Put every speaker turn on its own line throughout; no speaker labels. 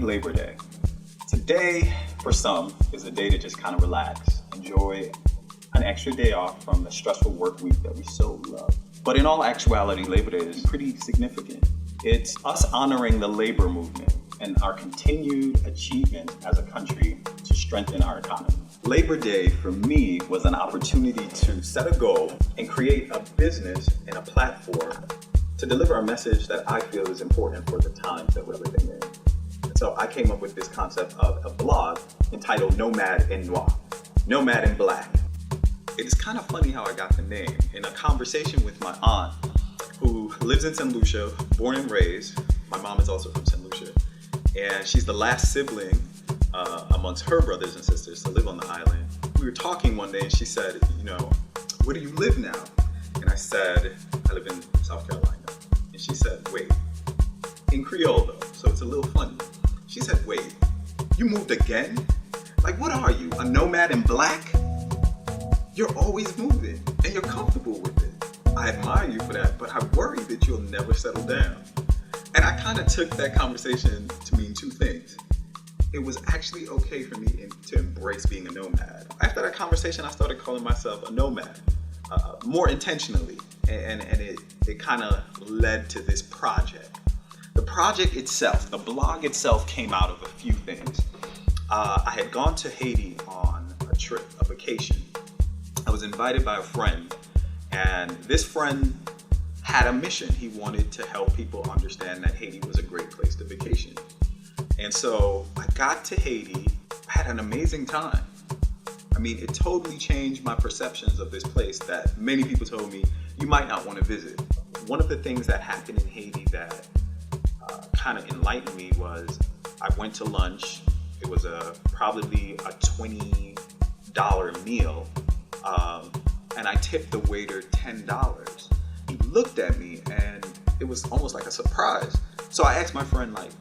Labor Day. Today, for some, is a day to just kind of relax, enjoy an extra day off from the stressful work week that we so love. But in all actuality, Labor Day is pretty significant. It's us honoring the labor movement and our continued achievement as a country to strengthen our economy. Labor Day for me was an opportunity to set a goal and create a business and a platform to deliver a message that I feel is important for the times that we're living in. And so I came up with this concept of a blog entitled Nomad and Noir, Nomad and Black. It's kind of funny how I got the name. In a conversation with my aunt, who lives in St. Lucia, born and raised. My mom is also from St. Lucia. And she's the last sibling amongst her brothers and sisters to live on the island. We were talking one day and she said, where do you live now? And I said, I live in South Carolina. And she said, wait, in Creole though, so it's a little funny. She said, wait, you moved again? Like, what are you, a nomad in black? You're always moving and you're comfortable with it. I admire you for that, but I worry that you'll never settle down. And I kind of took that conversation to mean two things. It was actually okay for me to embrace being a nomad. After that conversation, I started calling myself a nomad, more intentionally. And it kind of led to this project. The project itself, the blog itself, came out of a few things. I had gone to Haiti on a trip, a vacation. I was invited by a friend, and this friend had a mission. He wanted to help people understand that Haiti was a great place to vacation. And so I got to Haiti, had an amazing time. I mean, it totally changed my perceptions of this place that many people told me you might not want to visit. One of the things that happened in Haiti that kind of enlightened me was I went to lunch. It was probably a $20 meal, and I tipped the waiter $10. He looked at me and it was almost like a surprise. So I asked my friend, like,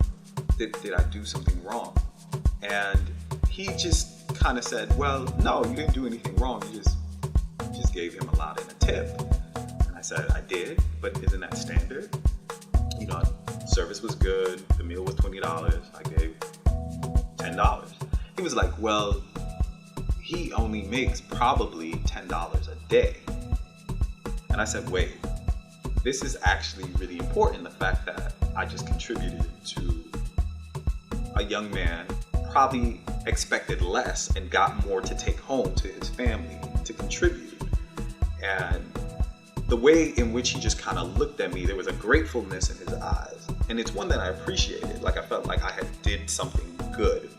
did I do something wrong? And he just kind of said, well, no, you didn't do anything wrong. You just gave him a lot in a tip. And I said, I did, but isn't that standard? Service was good. The meal was $20. I gave $10. He was like, well, he only makes probably $10 a day. And I said, wait, this is actually really important. The fact that I just contributed to a young man, probably expected less and got more to take home to his family to contribute. And the way in which he just kind of looked at me, there was a gratefulness in his eyes. And it's one that I appreciated. Like, I felt like I had did something good.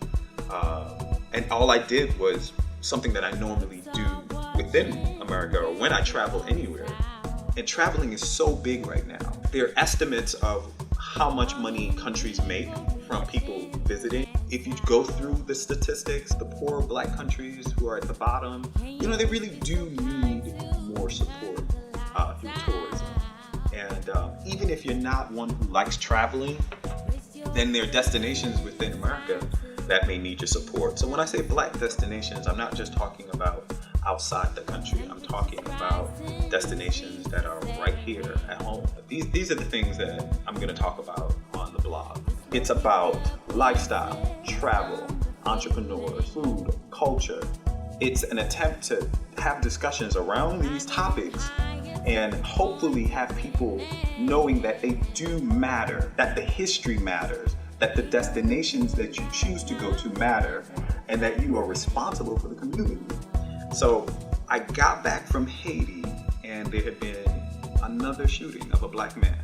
And all I did was something that I normally do within America or when I travel anywhere. And traveling is so big right now. There are estimates of how much money countries make from people visiting. If you go through the statistics, the poor black countries who are at the bottom, they really do need more support through tourism. And even if you're not one who likes traveling, then there are destinations within America that may need your support. So when I say black destinations, I'm not just talking about outside the country. I'm talking about destinations that are right here at home. These are the things that I'm going to talk about on the blog. It's about lifestyle, travel, entrepreneurs, food, culture. It's an attempt to have discussions around these topics and hopefully have people knowing that they do matter, that the history matters, that the destinations that you choose to go to matter, and that you are responsible for the community. So I got back from Haiti and there had been another shooting of a black man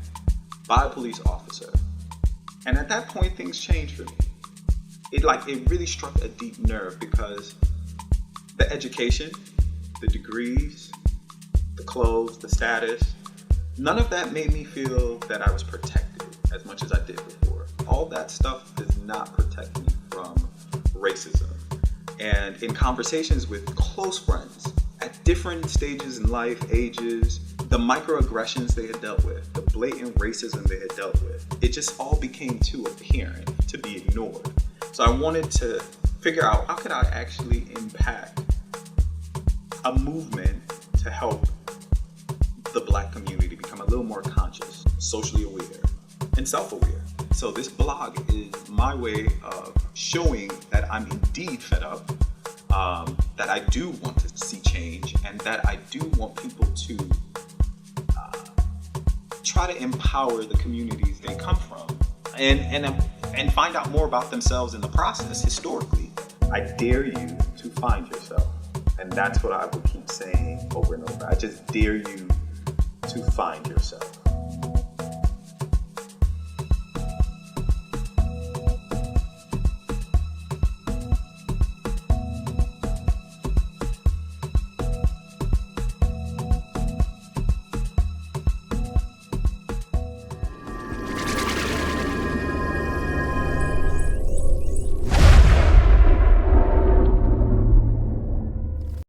by a police officer. And at that point, things changed for me. It really struck a deep nerve because the education, the degrees, the clothes, the status, none of that made me feel that I was protected as much as I did before. All that stuff does not protect me from racism. And in conversations with close friends at different stages in life, ages, the microaggressions they had dealt with, the blatant racism they had dealt with, it just all became too apparent to be ignored. So I wanted to figure out how could I actually impact a movement to help the black community become a little more conscious, socially aware, and self-aware. so this blog is my way of showing that I'm indeed fed up, that I do want to see change, and that I do want people to try to empower the communities they come from, and find out more about themselves in the process historically. I dare you to find yourself. And that's what I will keep saying over and over. I just dare you to find yourself.